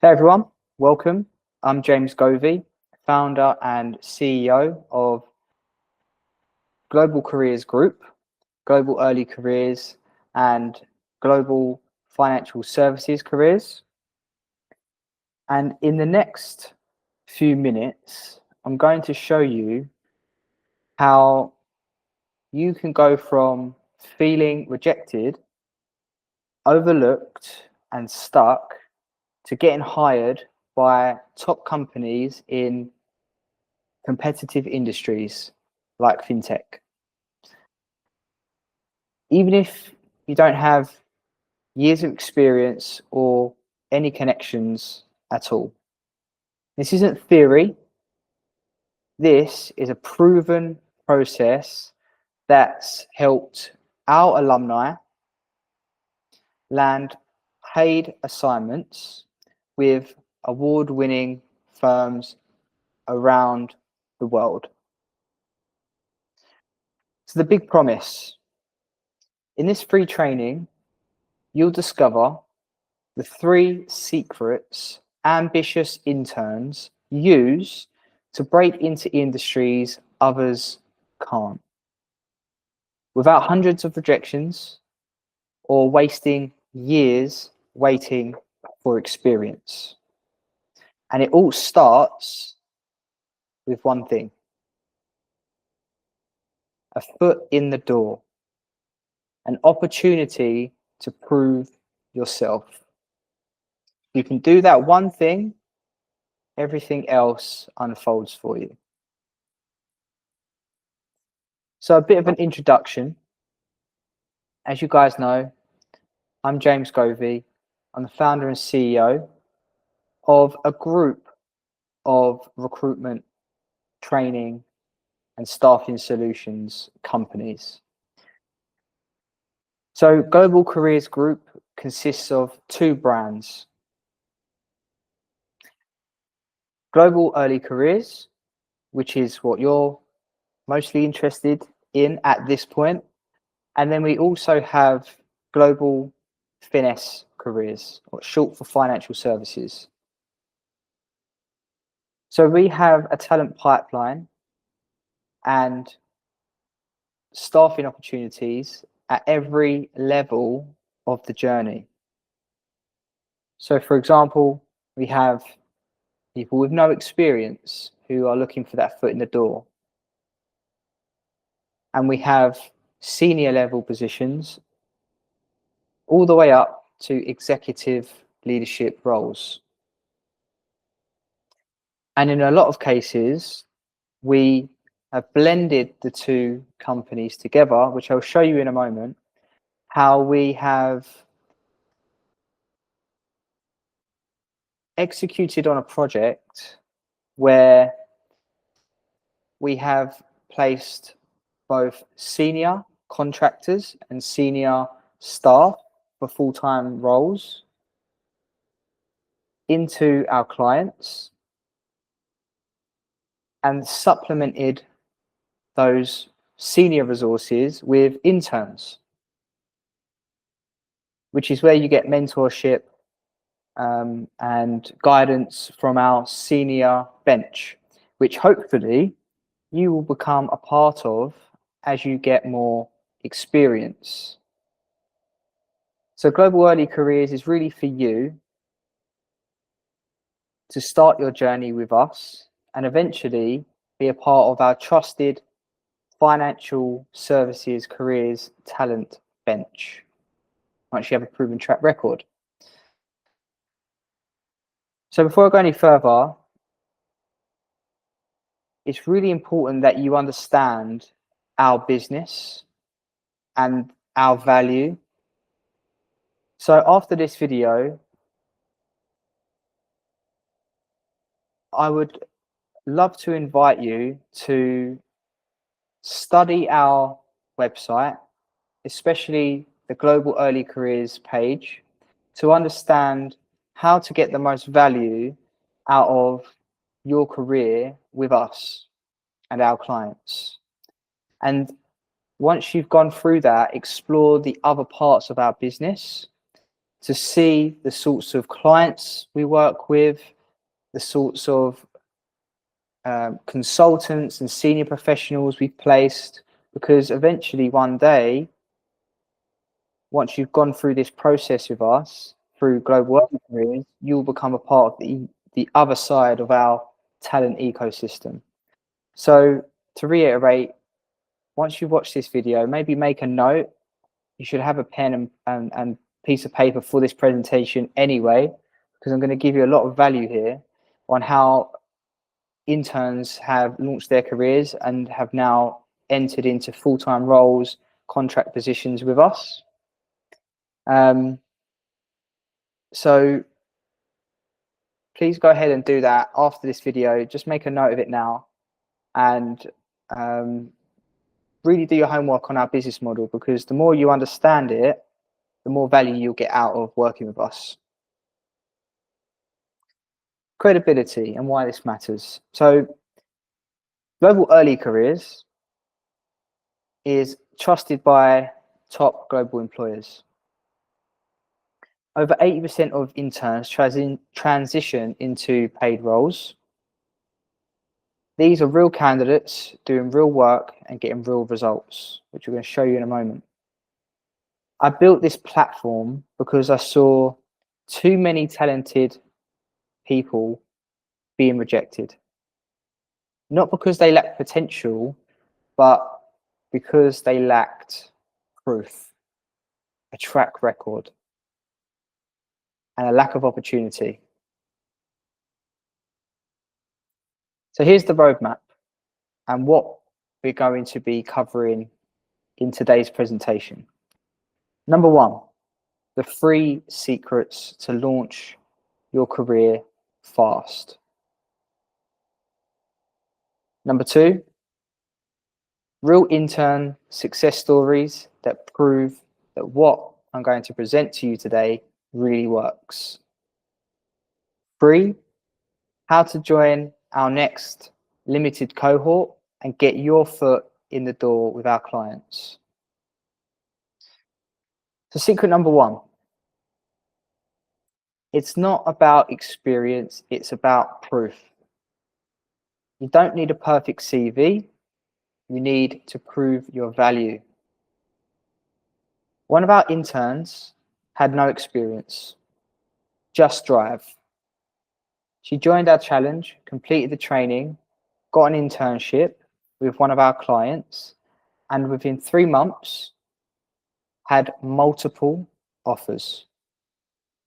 Hey everyone, welcome. I'm James Govey, founder and CEO of Global Careers Group, Global Early Careers and Global Financial Services Careers. And in the next few minutes, I'm going to show you how you can go from feeling rejected, overlooked and stuck to getting hired by top companies in competitive industries like FinTech. Even if you don't have years of experience or any connections at all. This isn't theory. This is a proven process that's helped our alumni land paid assignments with award-winning firms around the world. So the big promise. In this free training, you'll discover the 3 secrets ambitious interns use to break into industries others can't, without hundreds of rejections or wasting years waiting for experience. And it all starts with one thing: a foot in the door, an opportunity to prove yourself. You can do that one thing, everything else unfolds for you. So a bit of an introduction. As you guys know, I'm James Govey. I'm the founder and CEO of a group of recruitment, training and staffing solutions companies. So Global Careers Group consists of 2 brands: Global Early Careers, which is what you're mostly interested in at this point. And then we also have Global Finesse Careers, or short for Financial Services. So we have a talent pipeline and staffing opportunities at every level of the journey. So for example, we have people with no experience who are looking for that foot in the door. And we have senior level positions all the way up to executive leadership roles. And in a lot of cases, we have blended the 2 companies together, which I'll show you in a moment, how we have executed on a project where we have placed both senior contractors and senior staff for full-time roles into our clients and supplemented those senior resources with interns, which is where you get mentorship and guidance from our senior bench, which hopefully you will become a part of as you get more experience. So Global Early Careers is really for you to start your journey with us and eventually be a part of our trusted financial services careers talent bench once you have a proven track record. So before I go any further, it's really important that you understand our business and our value. So after this video, I would love to invite you to study our website, especially the Global Early Careers page, to understand how to get the most value out of your career with us and our clients. And once you've gone through that, explore the other parts of our business to see the sorts of clients we work with, the sorts of consultants and senior professionals we've placed, because eventually one day, once you've gone through this process with us, through Global Early Careers, you'll become a part of the other side of our talent ecosystem. So to reiterate, once you watch this video, maybe make a note. You should have a pen and piece of paper for this presentation anyway, because I'm going to give you a lot of value here on how interns have launched their careers and have now entered into full-time roles, contract positions with us. So please go ahead and do that after this video. Just make a note of it now and really do your homework on our business model, because the more you understand it, the more value you'll get out of working with us. Credibility and why this matters. So Global Early Careers is trusted by top global employers. Over 80% of interns transition into paid roles. These are real candidates doing real work and getting real results, which we're going to show you in a moment. I built this platform because I saw too many talented people being rejected. Not because they lacked potential, but because they lacked proof, a track record, and a lack of opportunity. So here's the roadmap and what we're going to be covering in today's presentation. Number one, the 3 secrets to launch your career fast. Number 2, real intern success stories that prove that what I'm going to present to you today really works. 3, how to join our next limited cohort and get your foot in the door with our clients. So secret number 1, it's not about experience, it's about proof. You don't need a perfect CV, you need to prove your value. One of our interns had no experience, just drive. She joined our challenge, completed the training, got an internship with one of our clients, and within 3 months had multiple offers.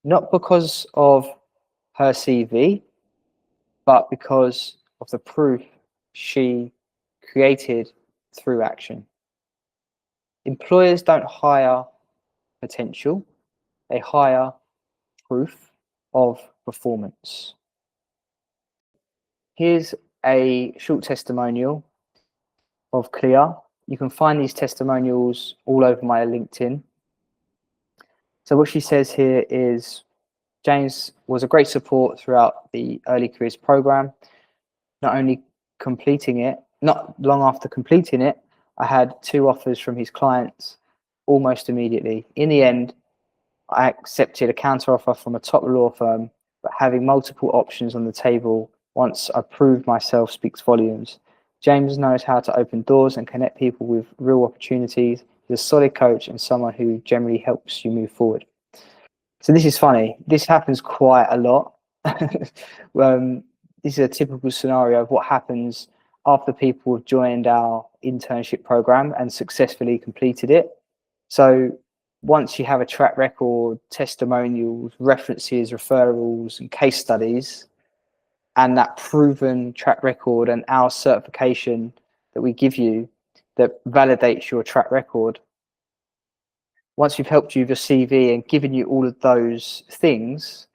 Not because of her CV, but because of the proof she created through action. Employers don't hire potential, they hire proof of performance. Here's a short testimonial of Clea. You can find these testimonials all over my LinkedIn. So what she says here is, James was a great support throughout the early careers program. Not only completing it, not long after completing it, I had 2 offers from his clients almost immediately. In the end, I accepted a counter offer from a top law firm, but having multiple options on the table once I proved myself speaks volumes. James knows how to open doors and connect people with real opportunities. He's a solid coach and someone who generally helps you move forward. So this is funny. This happens quite a lot. This is a typical scenario of what happens after people have joined our internship program and successfully completed it. So once you have a track record, testimonials, references, referrals, and case studies, and that proven track record and our certification that we give you that validates your track record, once we've helped you with your CV and given you all of those things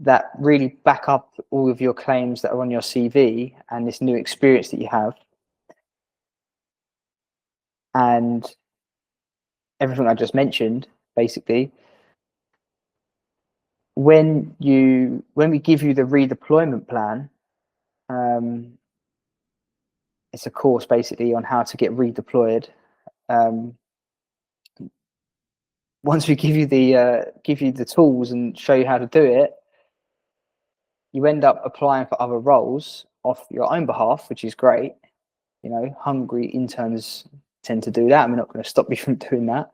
that really back up all of your claims that are on your CV and this new experience that you have, and everything I just mentioned, basically, when we give you the redeployment plan, it's a course basically on how to get redeployed. once we give you the tools and show you how to do it, you end up applying for other roles off your own behalf, which is great. You know, hungry interns tend to do that, and we're not going to stop you from doing that.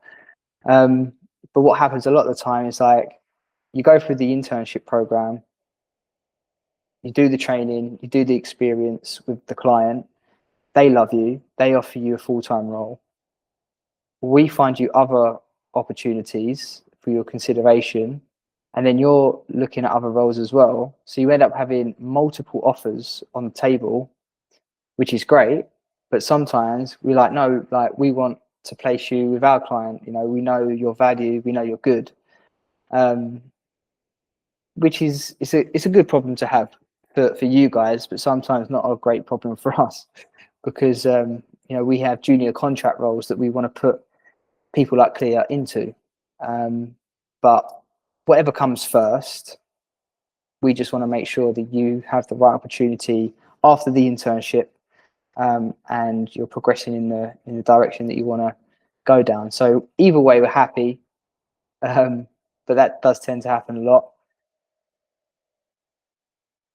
But what happens a lot of the time is, like, you go through the internship program, you do the training, you do the experience with the client, they love you, they offer you a full-time role. We find you other opportunities for your consideration, and then you're looking at other roles as well. So you end up having multiple offers on the table, which is great. But sometimes we're like, no, like, we want to place you with our client. You know, we know your value, we know you're good, which is it's a good problem to have for you guys, but sometimes not a great problem for us, because you know, we have junior contract roles that we want to put people like Clear into. But whatever comes first, we just want to make sure that you have the right opportunity after the internship, and you're progressing in the direction that you want to go down. So either way, we're happy, but that does tend to happen a lot.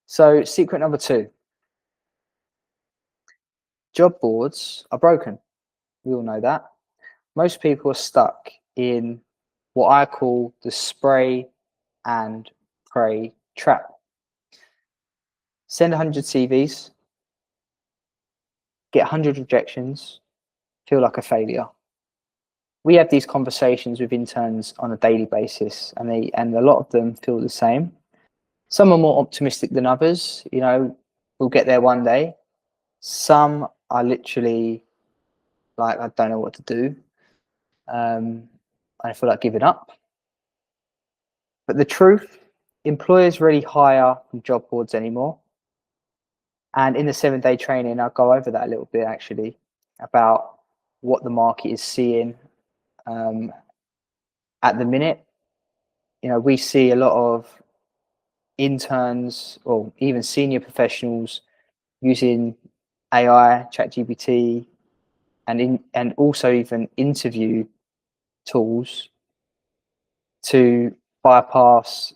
So secret number 2, job boards are broken. We all know that. Most people are stuck in what I call the spray and pray trap. Send 100 CVs, get 100 rejections, feel like a failure. We have these conversations with interns on a daily basis, and a lot of them feel the same. Some are more optimistic than others. You know, we'll get there one day. Some are literally like, I don't know what to do. I feel like giving up. But the truth, employers rarely hire from job boards anymore. And in the 7-day training, I'll go over that a little bit, actually, about what the market is seeing at the minute. You know, we see a lot of interns or even senior professionals using AI, ChatGPT, and also even interview tools to bypass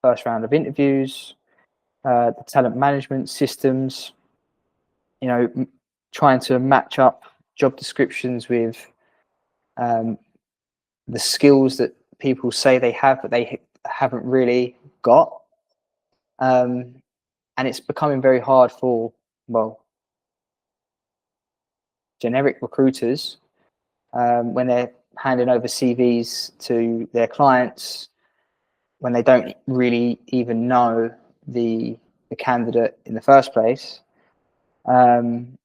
first round of interviews, the talent management systems. You know, trying to match up job descriptions with the skills that people say they have, but they haven't really got. And it's becoming very hard for, well, generic recruiters, when they're handing over CVs to their clients, when they don't really even know the candidate in the first place. And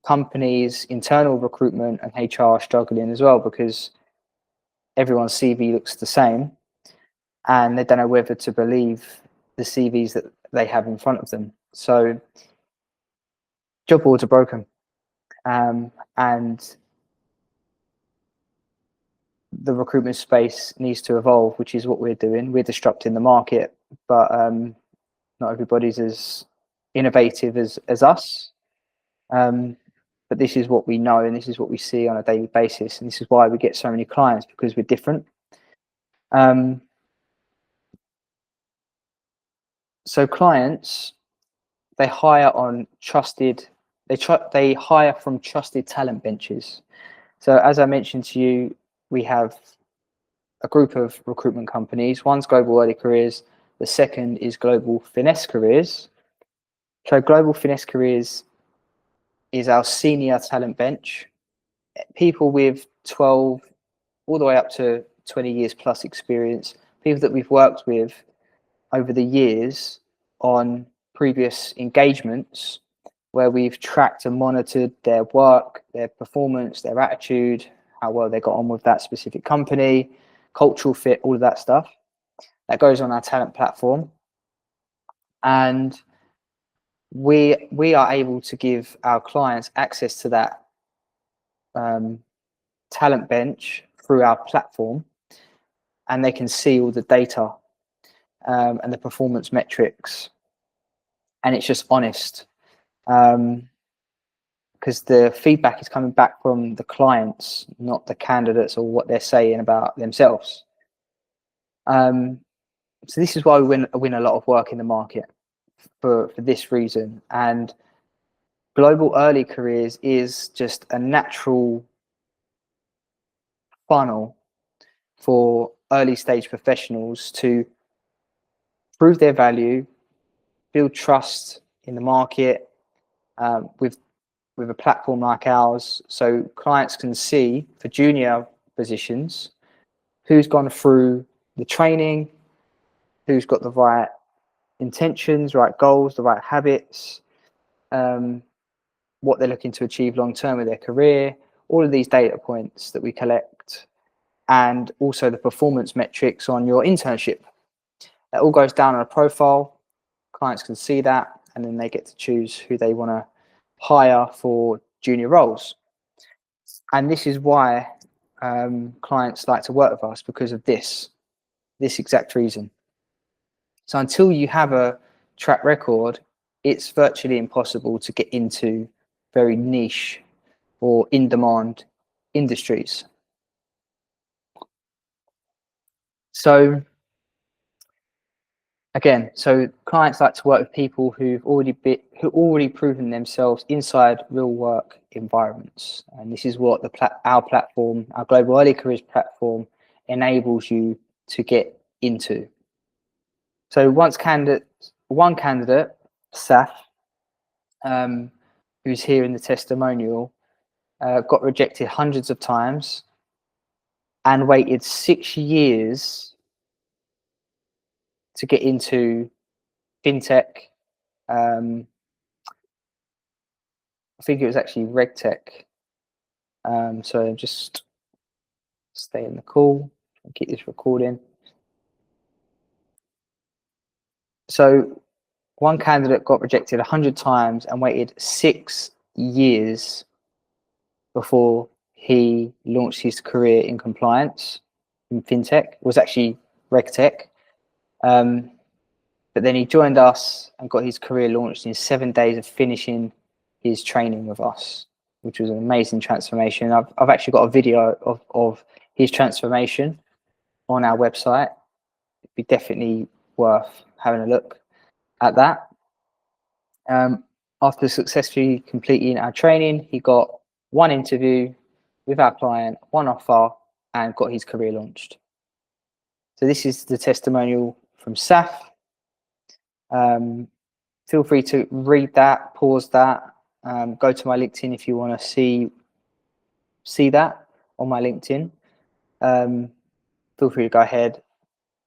companies, internal recruitment and HR are struggling as well, because everyone's CV looks the same, and they don't know whether to believe the CVs that they have in front of them. So job boards are broken, and the recruitment space needs to evolve, which is what we're doing. We're disrupting the market, but not everybody's as innovative as us. But this is what we know, and this is what we see on a daily basis, and this is why we get so many clients, because we're different. So clients, they hire on trusted. They hire from trusted talent benches. So as I mentioned to you, we have a group of recruitment companies. One's Global Early Careers. The second is Global Finesse Careers. So Global Finesse Careers is our senior talent bench. People with 12 all the way up to 20 years plus experience. People that we've worked with over the years on previous engagements, where we've tracked and monitored their work, their performance, their attitude, how well they got on with that specific company, cultural fit, all of that stuff. That goes on our talent platform. And we are able to give our clients access to that talent bench through our platform, and they can see all the data and the performance metrics, and it's just honest. because the feedback is coming back from the clients, not the candidates or what they're saying about themselves. So this is why we win a lot of work in the market for this reason. And global early careers is just a natural funnel for early stage professionals to prove their value, build trust in the market with a platform like ours, so clients can see for junior positions who's gone through the training, who's got the right intentions, right goals, the right habits, what they're looking to achieve long term with their career, all of these data points that we collect, and also the performance metrics on your internship. That all goes down on a profile. Clients can see that, and then they get to choose who they want to hire for junior roles. And this is why clients like to work with us, because of this exact reason. So until you have a track record, it's virtually impossible to get into very niche or in-demand industries. So again, so clients like to work with people who've already proven themselves inside real work environments, and this is what our platform, our Global Early Careers platform, enables you to get into. So one candidate, Saf, who's here in the testimonial, got rejected hundreds of times and waited 6 years to get into FinTech. I think it was actually RegTech. So just stay in the call and keep this recording. So one candidate got rejected 100 times and waited 6 years before he launched his career in compliance in FinTech. It was actually RegTech. But then he joined us and got his career launched in 7 days of finishing his training with us, which was an amazing transformation. I've actually got a video of his transformation on our website. It'd be definitely worth having a look at that. After successfully completing our training, he got one interview with our client, one offer, and got his career launched. So this is the testimonial from Saf. Feel free to read that, pause that, go to my LinkedIn if you want to see that on my LinkedIn. Feel free to go ahead.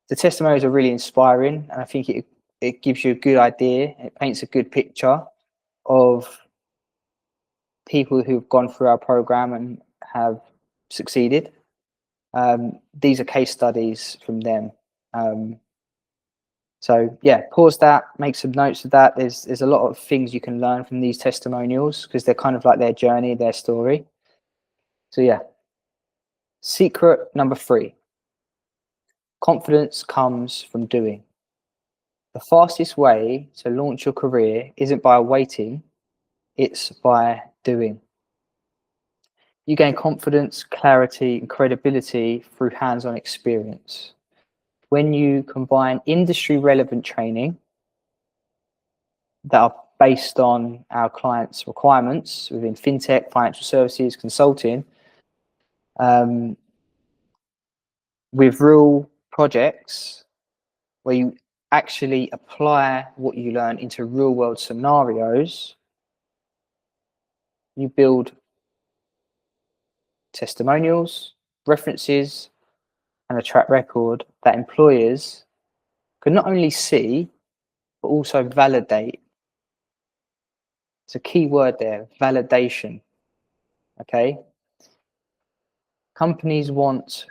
The testimonials are really inspiring, and I think it gives you a good idea. It paints a good picture of people who've gone through our program and have succeeded. These are case studies from them. So yeah, pause that, make some notes of that. There's a lot of things you can learn from these testimonials because they're kind of like their journey, their story. So yeah, secret number 3. Confidence comes from doing. The fastest way to launch your career isn't by waiting, it's by doing. You gain confidence, clarity, and credibility through hands-on experience. When you combine industry-relevant training that are based on our clients' requirements within FinTech, financial services, consulting, with real projects where you actually apply what you learn into real-world scenarios, you build testimonials, references, and a track record that employers can not only see, but also validate. It's a key word there, validation. Okay. Companies want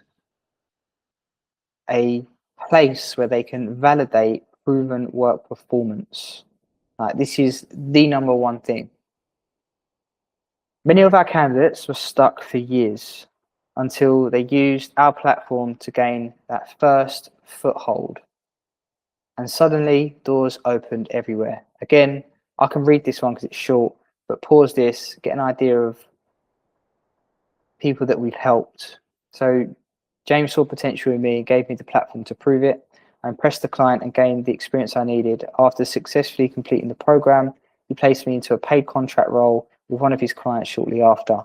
a place where they can validate proven work performance. This is the number one thing. Many of our candidates were stuck for years until they used our platform to gain that first foothold. And suddenly doors opened everywhere. Again, I can read this one because it's short, but pause this, get an idea of people that we've helped. So James saw potential in me and gave me the platform to prove it. I impressed the client and gained the experience I needed. After successfully completing the program, he placed me into a paid contract role with one of his clients shortly after.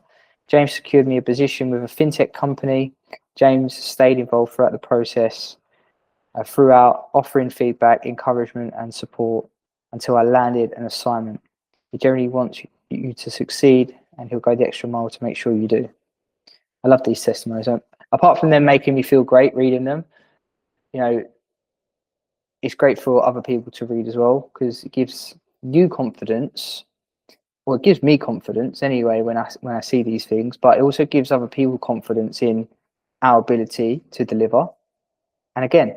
James secured me a position with a fintech company. James stayed involved throughout the process, throughout offering feedback, encouragement, and support until I landed an assignment. He generally wants you to succeed, and he'll go the extra mile to make sure you do. I love these testimonies. Apart from them making me feel great reading them, you know, it's great for other people to read as well, because it gives you confidence. Well, it gives me confidence anyway when I see these things, but it also gives other people confidence in our ability to deliver. And again,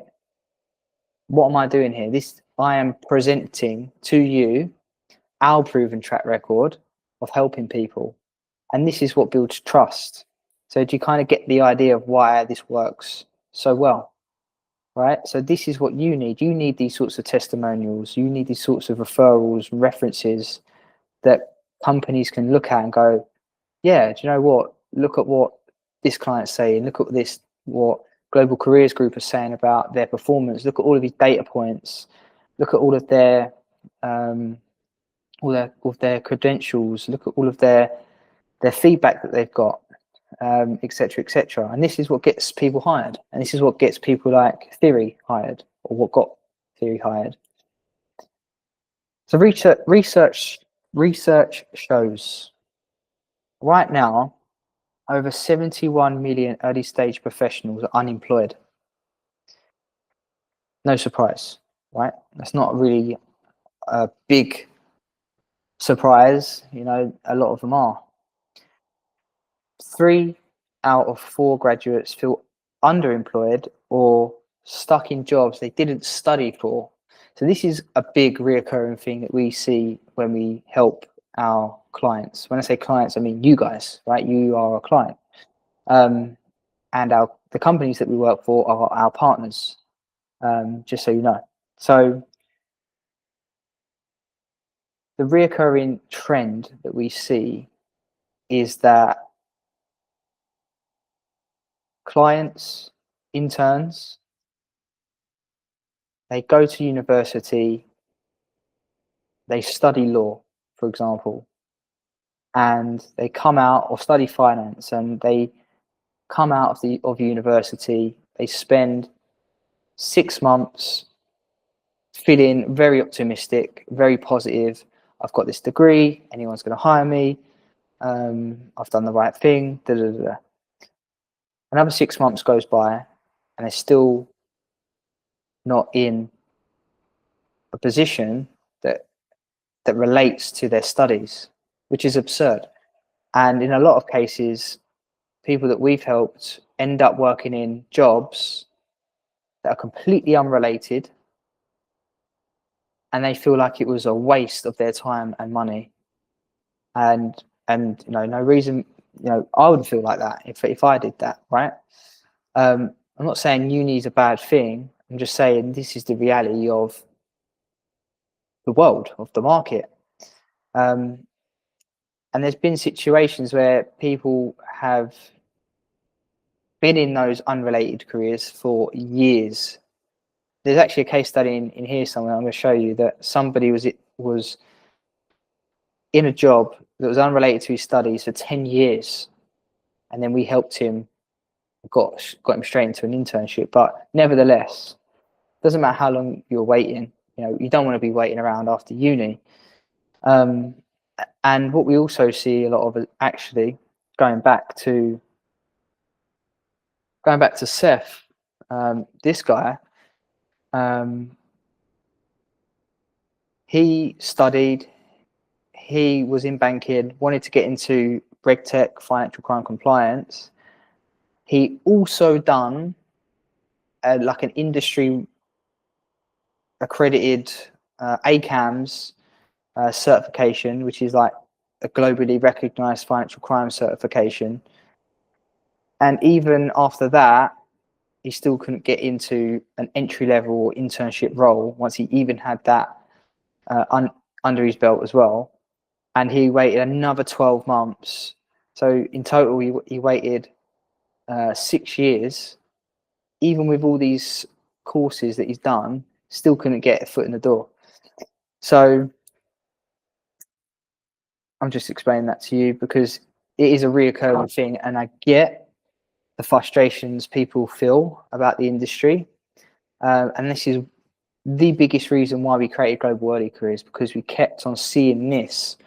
what am I doing here? I am presenting to you our proven track record of helping people, and this is what builds trust. So do you kind of get the idea of why this works so well? Right? So this is what you need. You need these sorts of testimonials. You need these sorts of referrals, references that companies can look at and go, yeah, do you know what? Look at what this client's saying. Look at this, what Global Careers Group is saying about their performance. Look at all of these data points. Look at all of their credentials. Look at all of their feedback that they've got, etc., etc. And this is what gets people hired, and this is what gets people like Theory hired, or what got Theory hired. So research shows right now over 71 million early stage professionals are unemployed. No surprise, right? That's not really a big surprise. You know, a lot of them are. 3 out of 4 graduates feel underemployed or stuck in jobs they didn't study for. So this is a big reoccurring thing that we see when we help our clients. When I say clients, I mean you guys, right? You are a client. And the companies that we work for are our partners, just so you know. So the reoccurring trend that we see is that clients, interns, they go to university, they study law, for example, and they come out, or study finance, and they come out of university, they spend 6 months feeling very optimistic, very positive. I've got this degree, anyone's going to hire me, I've done the right thing, da, da, da, da. Another 6 months goes by and they're still not in a position that relates to their studies, which is absurd. And in a lot of cases, people that we've helped end up working in jobs that are completely unrelated, and they feel like it was a waste of their time and money. And you know, no reason, you know, I would feel like that if I did that, right? I'm not saying uni is a bad thing. I'm just saying this is the reality of the world, of the market. And there's been situations where people have been in those unrelated careers for years. There's actually a case study in here somewhere I'm going to show you, that somebody was in a job that was unrelated to his studies for 10 years. And then we helped him, got him straight into an internship. But nevertheless, doesn't matter how long you're waiting, you know, you don't want to be waiting around after uni. And what we also see a lot of, actually, going back to Seth, this guy, he studied, he was in banking, wanted to get into RegTech, financial crime compliance. He also done like an industry accredited ACAMS certification, which is like a globally recognized financial crime certification. And even after that, he still couldn't get into an entry-level internship role once he even had that under his belt as well. and he waited another 12 months. So in total, he waited 6 years. Even with all these courses that he's done, still couldn't get a foot in the door. So I'm just explaining that to you because it is a reoccurring thing, and I get the frustrations people feel about the industry. And this is the biggest reason why we created Global Early Careers, because we kept on seeing this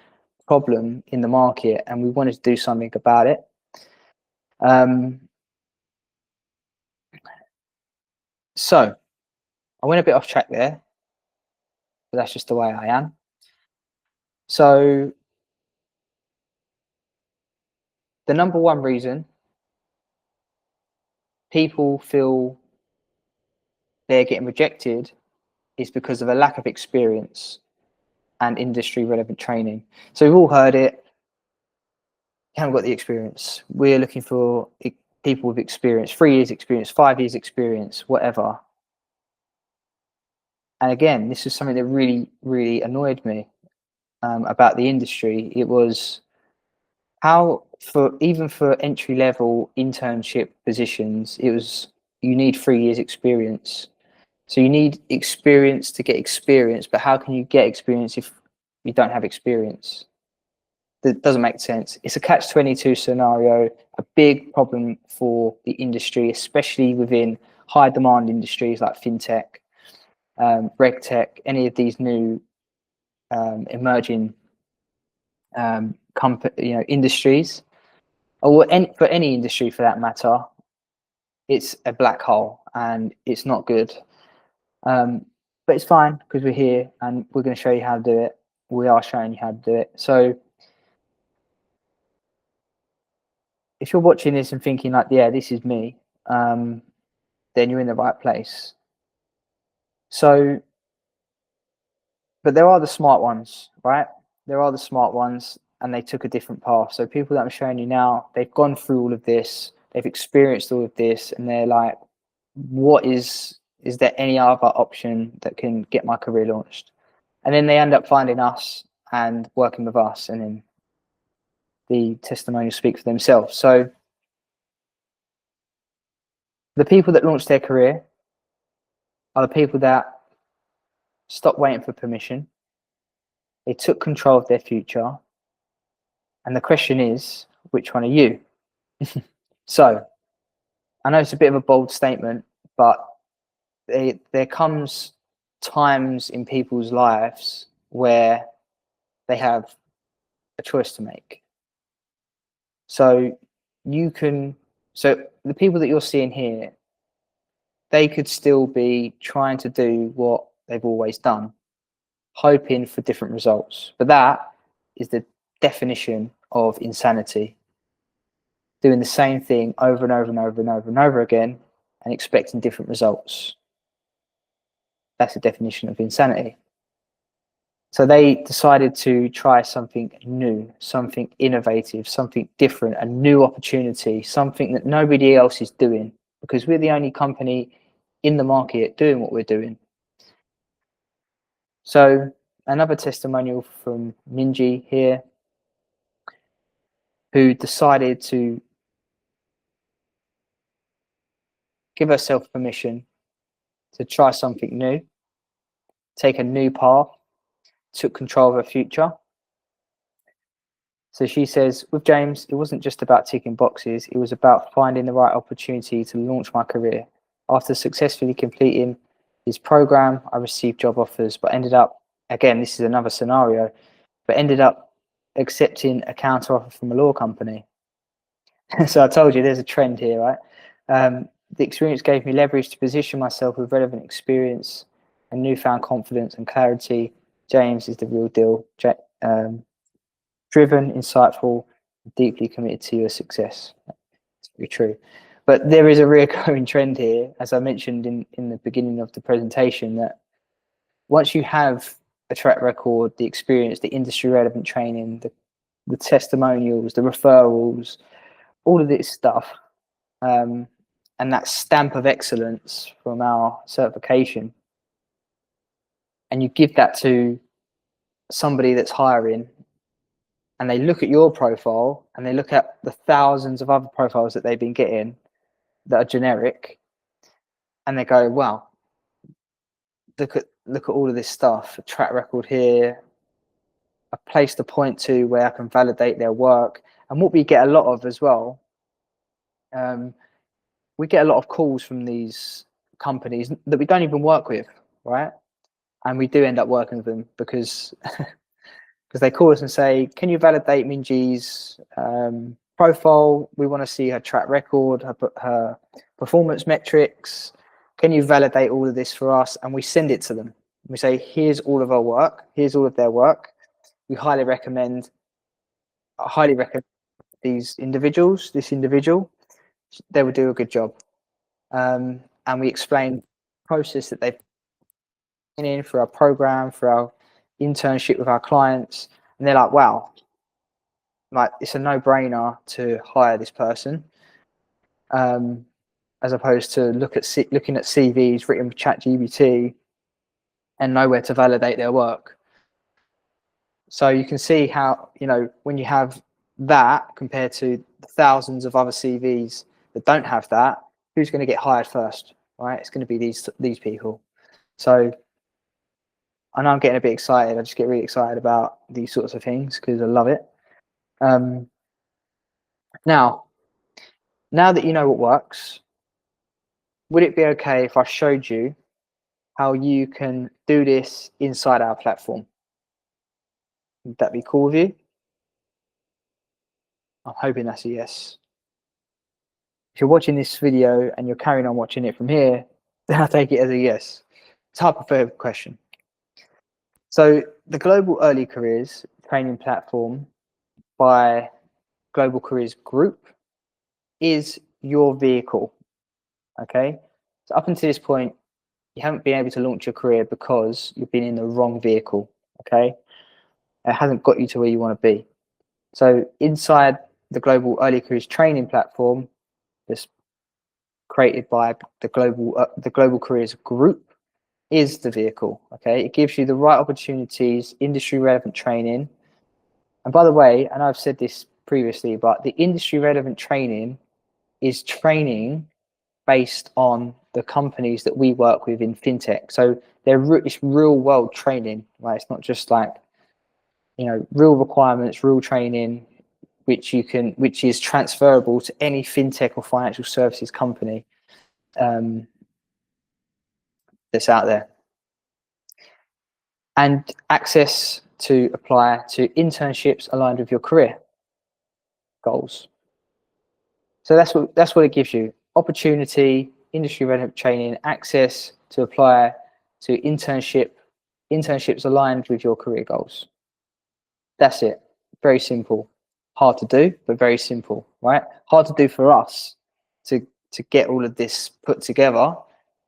problem in the market and we wanted to do something about it. So I went a bit off track there, but that's just the way I am. So the number one reason people feel they're getting rejected is because of a lack of experience and industry relevant training. So we've all heard it. You haven't got the experience. We're looking for people with experience, 3 years experience, 5 years experience, whatever. And again, this is something that really, really annoyed me about the industry. It was how even for entry level internship positions, it was you need 3 years experience. So you need experience to get experience, but how can you get experience if you don't have experience? That doesn't make sense. It's a catch-22 scenario, a big problem for the industry, especially within high demand industries like FinTech, RegTech, any of these new emerging industries, or for any industry for that matter. It's a black hole and it's not good. But it's fine because we're here and we're going to show you how to do it. We are showing you how to do it. So if you're watching this and thinking like, yeah, this is me, then you're in the right place. So, but there are the smart ones, right? There are the smart ones, and they took a different path. So people that I'm showing you now, they've gone through all of this, they've experienced all of this, and they're like, what is there any other option that can get my career launched? And then they end up finding us and working with us, and then the testimonials speak for themselves. So the people that launched their career are the people that stopped waiting for permission. They took control of their future. And the question is, which one are you? So I know it's a bit of a bold statement, but there comes times in people's lives where they have a choice to make. So so the people that you're seeing here, they could still be trying to do what they've always done, hoping for different results. But that is the definition of insanity. Doing the same thing over and over and over and over and over again and expecting different results. That's the definition of insanity. So they decided to try something new, something innovative, something different, a new opportunity, something that nobody else is doing, because we're the only company in the market doing what we're doing. So another testimonial from Minji here, who decided to give herself permission to try something new, take a new path, took control of her future. So she says, with James, it wasn't just about ticking boxes, it was about finding the right opportunity to launch my career. After successfully completing his program, I received job offers, but ended up, again, this is another scenario, but ended up accepting a counter offer from a law company. So I told you there's a trend here, right? The experience gave me leverage to position myself with relevant experience and newfound confidence and clarity. James is the real deal. Driven, insightful, deeply committed to your success. It's very true. But there is a recurring trend here, as I mentioned in the beginning of the presentation, that once you have a track record, the experience, the industry relevant training, the testimonials, the referrals, all of this stuff, and that stamp of excellence from our certification, and you give that to somebody that's hiring, and they look at your profile and they look at the thousands of other profiles that they've been getting that are generic, and they go, wow, look at all of this stuff, a track record here, a place to point to where I can validate their work. And what we get a lot of as well, we get a lot of calls from these companies that we don't even work with, right? And we do end up working with them because they call us and say, can you validate Minji's profile? We want to see her track record, her performance metrics. Can you validate all of this for us? And we send it to them. We say, here's all of our work. Here's all of their work. We highly recommend this individual. They will do a good job. And we explain the process that they've been in for our program, for our internship with our clients. And they're like, wow, like it's a no-brainer to hire this person, as opposed to looking at CVs written with ChatGPT and nowhere to validate their work. So you can see how, when you have that compared to the thousands of other CVs that don't have that, who's going to get hired first, right? It's going to be these people. So I know I'm getting a bit excited. I just get really excited about these sorts of things because I love it. Now that you know what works, would it be okay if I showed you how you can do this inside our platform? Would that be cool with you? I'm hoping that's a yes. If you're watching this video and you're carrying on watching it from here, then I take it as a yes. It's a hypothetical question. So the Global Early Careers training platform by Global Careers Group is your vehicle, okay? So up until this point, you haven't been able to launch your career because you've been in the wrong vehicle, okay? It hasn't got you to where you want to be. So inside the Global Early Careers training platform that's created by the Global Careers Group is the vehicle, okay? It gives you the right opportunities, industry relevant training. And by the way, and I've said this previously, but the industry relevant training is training based on the companies that we work with in fintech. So it's real world training, right? It's not just like, real requirements, real training, which is transferable to any fintech or financial services company that's out there. And access to apply to internships aligned with your career goals. So that's what it gives you: opportunity, industry relevant training, access to apply to internships aligned with your career goals. That's it. Very simple. Hard to do, but very simple, right? Hard to do for us to get all of this put together,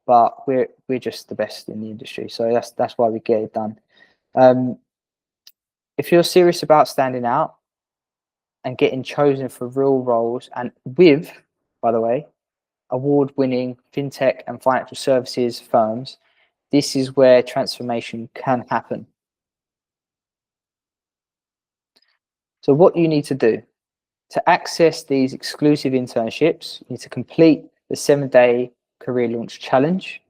but we're just the best in the industry. So that's why we get it done. If you're serious about standing out and getting chosen for real roles, and with, by the way, award-winning fintech and financial services firms, this is where transformation can happen. So what you need to do to access these exclusive internships, you need to complete the 7-day career launch challenge,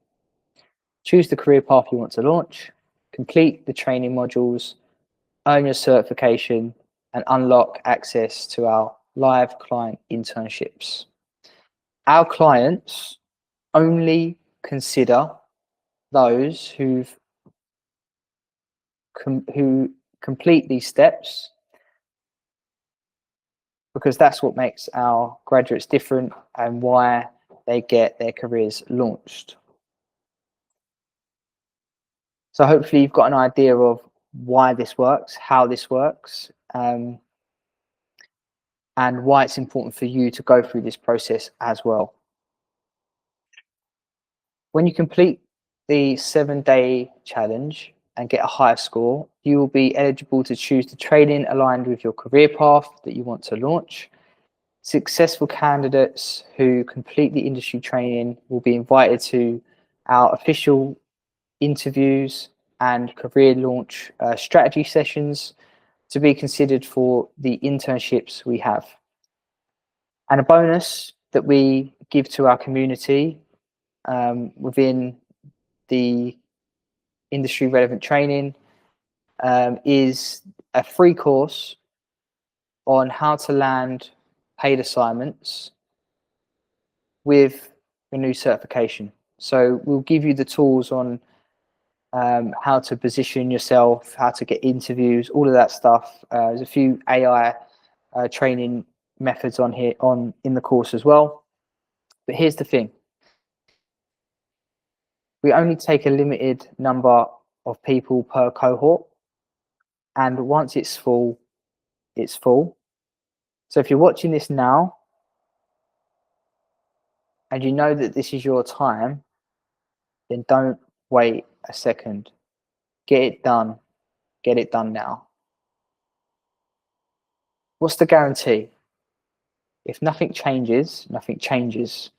choose the career path you want to launch, complete the training modules, earn your certification, and unlock access to our live client internships. Our clients only consider those who complete these steps, because that's what makes our graduates different and why they get their careers launched. So hopefully you've got an idea of why this works, how this works, and why it's important for you to go through this process as well. When you complete the 7-day challenge and get a higher score, you will be eligible to choose the training aligned with your career path that you want to launch. Successful candidates who complete the industry training will be invited to our official interviews and career launch strategy sessions to be considered for the internships we have. And a bonus that we give to our community within the industry relevant training is a free course on how to land paid assignments with a new certification. So we'll give you the tools on how to position yourself, how to get interviews, all of that stuff. There's a few AI training methods on here in the course as well. But here's the thing. We only take a limited number of people per cohort. And once it's full, it's full. So if you're watching this now and you know that this is your time, then don't wait a second. Get it done. Get it done now. What's the guarantee? If nothing changes, nothing changes.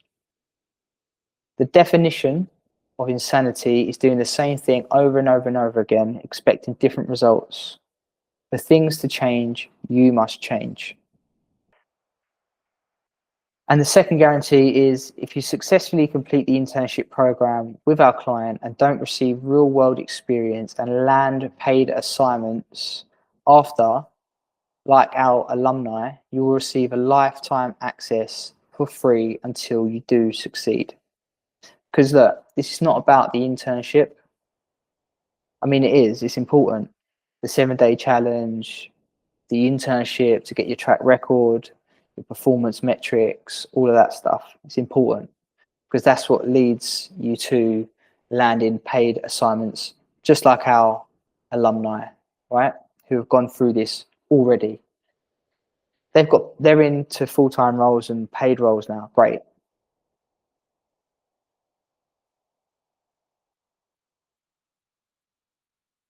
The definition of insanity is doing the same thing over and over and over again, expecting different results. For things to change, you must change. And the second guarantee is if you successfully complete the internship program with our client and don't receive real world experience and land paid assignments after, like our alumni, you will receive a lifetime access for free until you do succeed. Because look, this is not about the internship. I mean, it is, it's important. The 7-day challenge, the internship to get your track record, your performance metrics, all of that stuff. It's important because that's what leads you to landing paid assignments, just like our alumni, right? Who have gone through this already. They're into full-time roles and paid roles now. Great.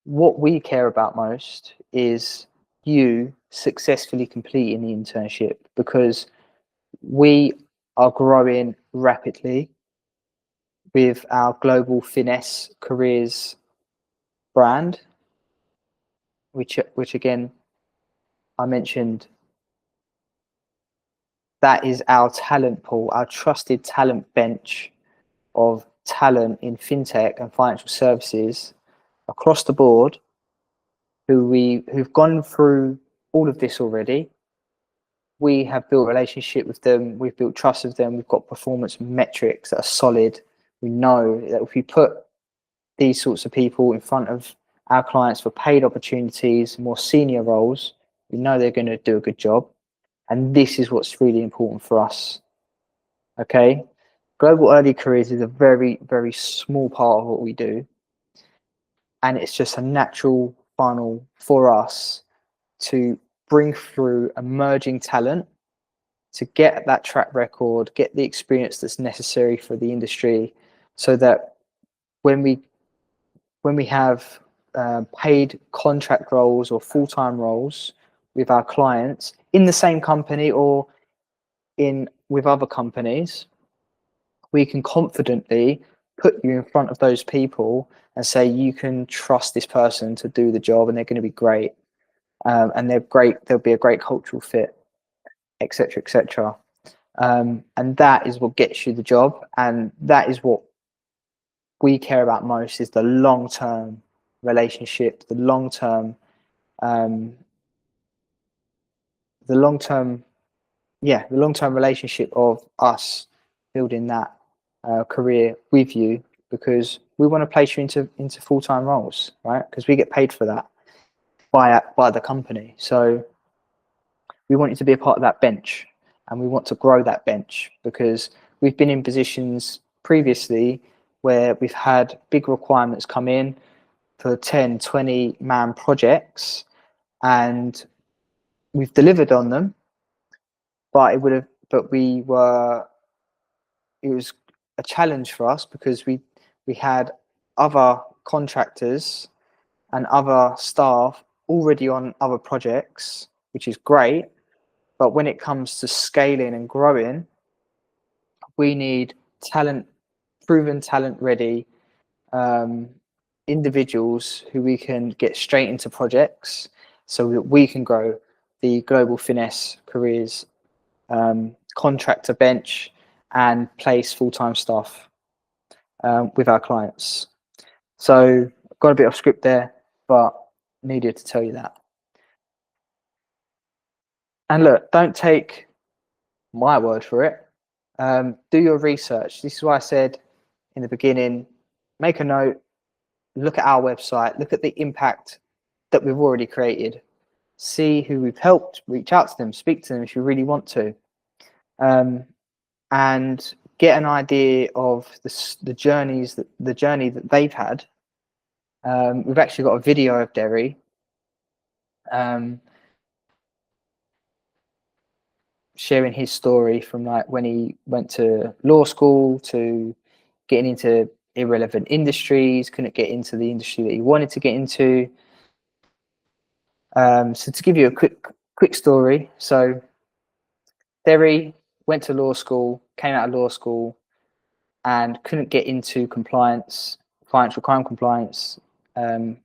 What we care about most is you successfully completing the internship, because we are growing rapidly with our global finesse careers brand, which again I mentioned. That is our talent pool, our trusted talent bench of talent in fintech and financial services across the board, who've gone through all of this already. We have built a relationship with them, we've built trust with them, we've got performance metrics that are solid. We know that if we put these sorts of people in front of our clients for paid opportunities, more senior roles, we know they're going to do a good job. And this is what's really important for us. Okay, global early careers is a very, very small part of what we do, and it's just a natural funnel for us to bring through emerging talent, to get that track record, get the experience that's necessary for the industry, so that when we have paid contract roles or full-time roles with our clients in the same company or with other companies, we can confidently put you in front of those people and say you can trust this person to do the job and they're going to be great, and they're great, there'll be a great cultural fit, etc., etc. And that is what gets you the job, and that is what we care about most, is the long-term relationship, the long-term relationship of us building that career with you, because we want to place you into full-time roles, right? Because we get paid for that by the company. So we want you to be a part of that bench, and we want to grow that bench, because we've been in positions previously where we've had big requirements come in for 10, 20 man projects, and we've delivered on them, but it was a challenge for us because we had other contractors and other staff already on other projects, which is great. But when it comes to scaling and growing, we need proven talent ready individuals who we can get straight into projects so that we can grow the Global Finesse Careers contractor bench and place full-time staff with our clients. So I've got a bit of script there, but needed to tell you that. And look, don't take my word for it. Do your research. This is why I said in the beginning, make a note, look at our website, look at the impact that we've already created, see who we've helped, reach out to them, speak to them if you really want to, and get an idea of the journey that they've had. We've actually got a video of Derry sharing his story from like when he went to law school to getting into irrelevant industries, couldn't get into the industry that he wanted to get into. So to give you a quick story, so Derry went to law school, came out of law school, and couldn't get into compliance, financial crime compliance,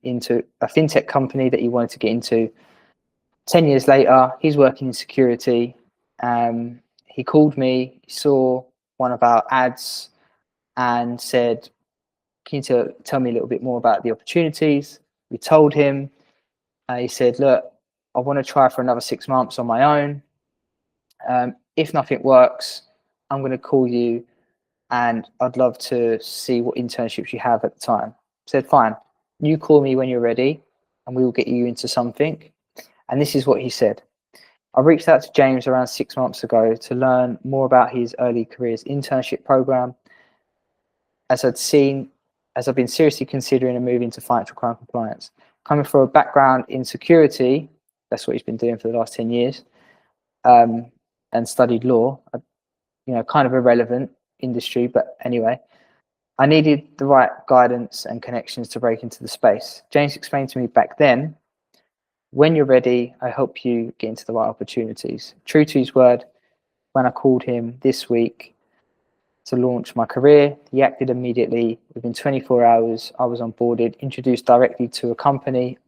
into a fintech company that he wanted to get into. 10 years later, he's working in security. He called me, he saw one of our ads and said, can you tell me a little bit more about the opportunities? We told him. He said, look, I want to try for another 6 months on my own. If nothing works, I'm going to call you and I'd love to see what internships you have at the time. I said, fine, you call me when you're ready and we will get you into something. And this is what he said. I reached out to James around 6 months ago to learn more about his early careers internship program. As I've been seriously considering a move into financial crime compliance. Coming from a background in security, that's what he's been doing for the last 10 years, and studied law, kind of irrelevant industry, but anyway, I needed the right guidance and connections to break into the space. James explained to me back then, when you're ready, I help you get into the right opportunities. True to his word, when I called him this week to launch my career, he acted immediately. Within 24 hours, I was onboarded, introduced directly to a company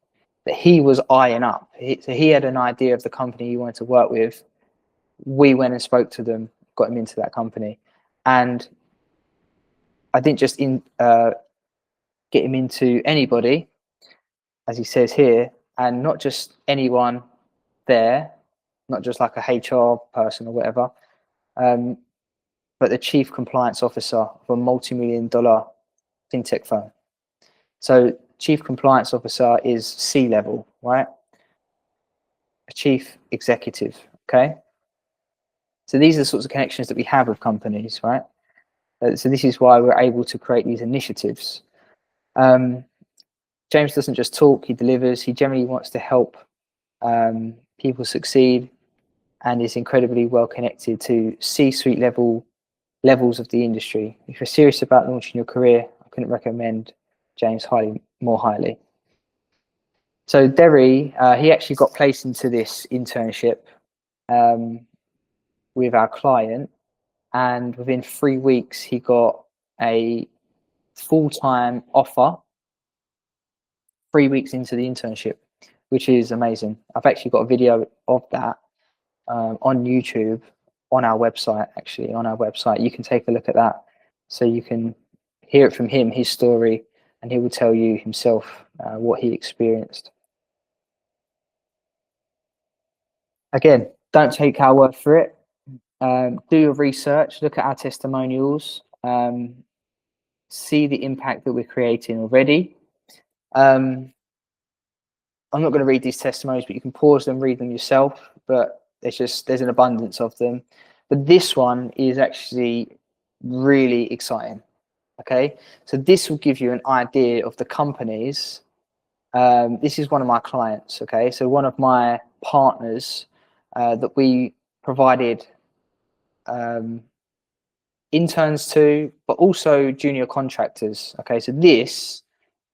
that he was eyeing up. So he had an idea of the company he wanted to work with. We went and spoke to them, got him into that company. And I didn't just get him into anybody, as he says here, and not just anyone there, not just like a HR person or whatever, but the chief compliance officer of a multi-million-dollar fintech firm. So chief compliance officer is C-level, right? A chief executive, okay? So these are the sorts of connections that we have with companies, right? So this is why we're able to create these initiatives. James doesn't just talk, he delivers. He generally wants to help people succeed and is incredibly well connected to C-suite levels of the industry. If you're serious about launching your career, I couldn't recommend James more highly. So Derry, he actually got placed into this internship with our client, and within 3 weeks he got a full-time offer 3 weeks into the internship, which is amazing. I've actually got a video of that on YouTube, on our website. Actually, on our website, you can take a look at that, so you can hear it from him, his story, and he will tell you himself what he experienced. Again, don't take our word for it. Do your research, look at our testimonials, see the impact that we're creating already. I'm not going to read these testimonials, but you can pause them, read them yourself. But there's an abundance of them. But this one is actually really exciting. Okay, so this will give you an idea of the companies. This is one of my clients. Okay, so one of my partners that we provided interns to, but also junior contractors. Okay, so this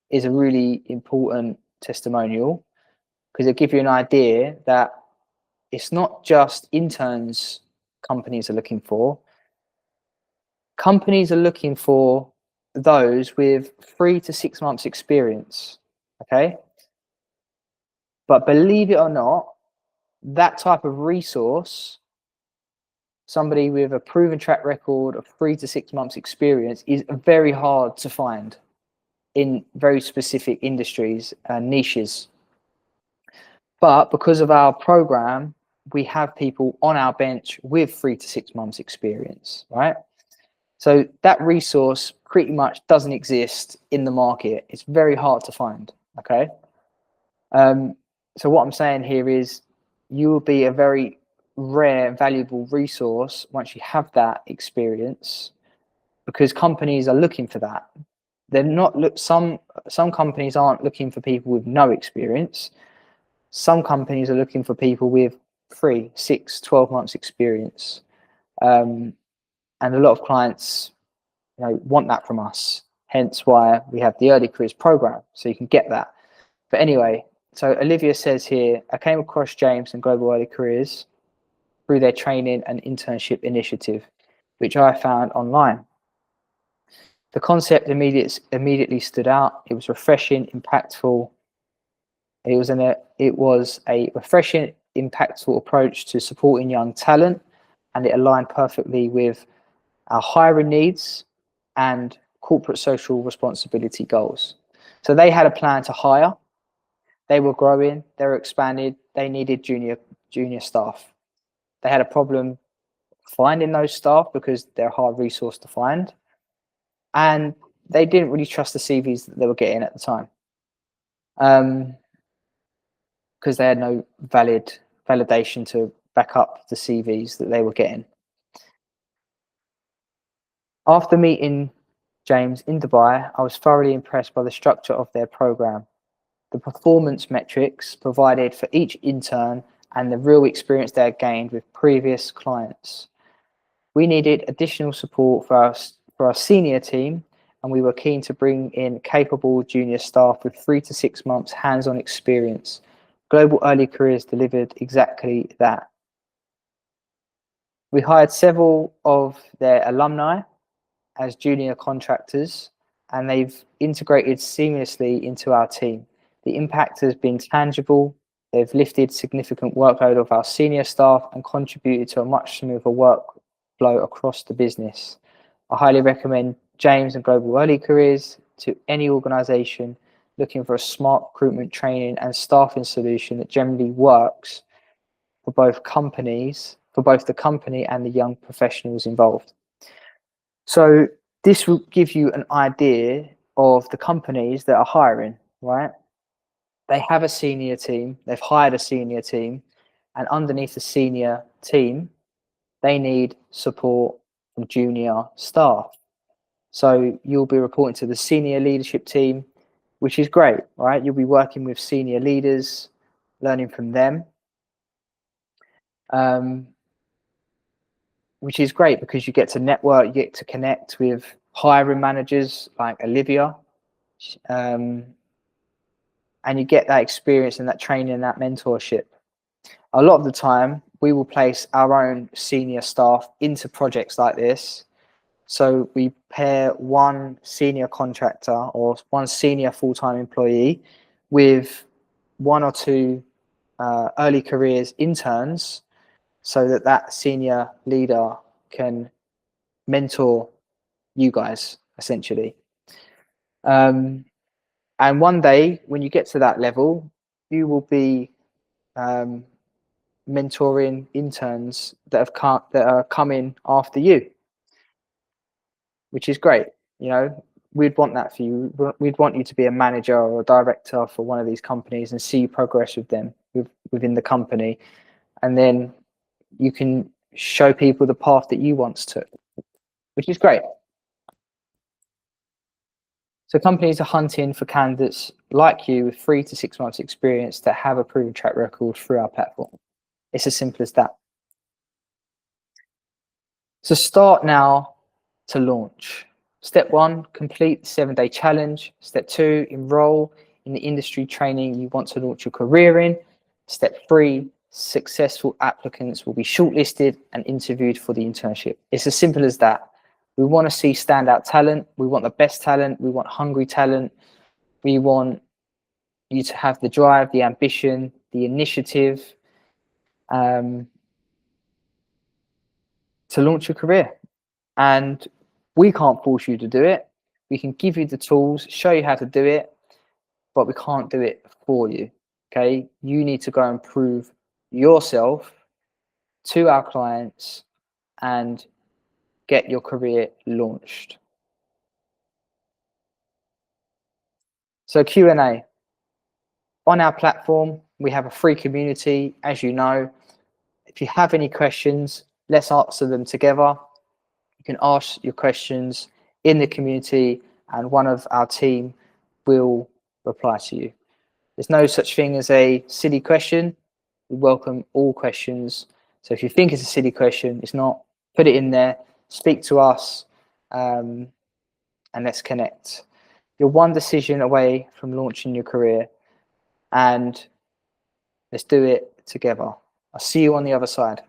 is a really important testimonial because it gives you an idea that it's not just interns companies are looking for. Companies are looking for those with 3 to 6 months experience. Okay, But believe it or not, that type of resource, somebody with a proven track record of 3 to 6 months experience, is very hard to find in very specific industries and niches. But because of our program, we have people on our bench with 3 to 6 months experience, right? So that resource pretty much doesn't exist in the market. It's very hard to find, okay? So what I'm saying here is you will be a very rare, valuable resource once you have that experience, because companies are looking for that. They're not some companies aren't looking for people with no experience. Some companies are looking for people with 3, 6, 12 months experience. And a lot of clients, want that from us. Hence why we have the early careers program, so you can get that. But anyway, so Olivia says here, I came across James and Global Early Careers through their training and internship initiative, which I found online. The concept immediately stood out. It was refreshing, impactful. It was a refreshing, impactful approach to supporting young talent, and it aligned perfectly with our hiring needs and corporate social responsibility goals. So they had a plan to hire. They were growing, they were expanded, they needed junior staff. They had a problem finding those staff because they're a hard resource to find. And they didn't really trust the CVs that they were getting at the time, because they had no validation to back up the CVs that they were getting. After meeting James in Dubai, I was thoroughly impressed by the structure of their program, the performance metrics provided for each intern, and the real experience they had gained with previous clients. We needed additional support for our senior team, and we were keen to bring in capable junior staff with 3 to 6 months hands-on experience. Global Early Careers delivered exactly that. We hired several of their alumni as junior contractors, and they've integrated seamlessly into our team. The impact has been tangible. They've lifted significant workload of our senior staff and contributed to a much smoother workflow across the business. I highly recommend James and Global Early Careers to any organization looking for a smart recruitment, training and staffing solution that generally works for both the company and the young professionals involved. So this will give you an idea of the companies that are hiring, right? They have a senior team, they've hired a senior team, and underneath the senior team, they need support from junior staff. So you'll be reporting to the senior leadership team, which is great, right? You'll be working with senior leaders, learning from them, which is great because you get to network, you get to connect with hiring managers like Olivia, and you get that experience and that training and that mentorship. A lot of the time, we will place our own senior staff into projects like this. So we pair one senior contractor or one senior full-time employee with 1 or 2 early careers interns, so that senior leader can mentor you guys, essentially. And one day, when you get to that level, you will be mentoring interns that are coming after you, which is great. We'd want that for you. We'd want you to be a manager or a director for one of these companies and see you progress with them within the company, and then you can show people the path that you once took, which is great. So companies are hunting for candidates like you with 3 to 6 months experience that have a proven track record through our platform. It's as simple as that. So start now to launch. Step 1, complete the 7-day challenge. Step 2, enroll in the industry training you want to launch your career in. Step 3, successful applicants will be shortlisted and interviewed for the internship. It's as simple as that. We want to see standout talent. We want the best talent. We want hungry talent. We want you to have the drive, the ambition, the initiative to launch your career. And we can't force you to do it. We can give you the tools, show you how to do it, but we can't do it for you. Okay, you need to go and prove yourself to our clients and get your career launched. So Q&A. On our platform, we have a free community, as you know. If you have any questions, let's answer them together. You can ask your questions in the community and one of our team will reply to you. There's no such thing as a silly question. We welcome all questions. So if you think it's a silly question, it's not, put it in there, speak to us, and let's connect. You're one decision away from launching your career, and let's do it together. I'll see you on the other side.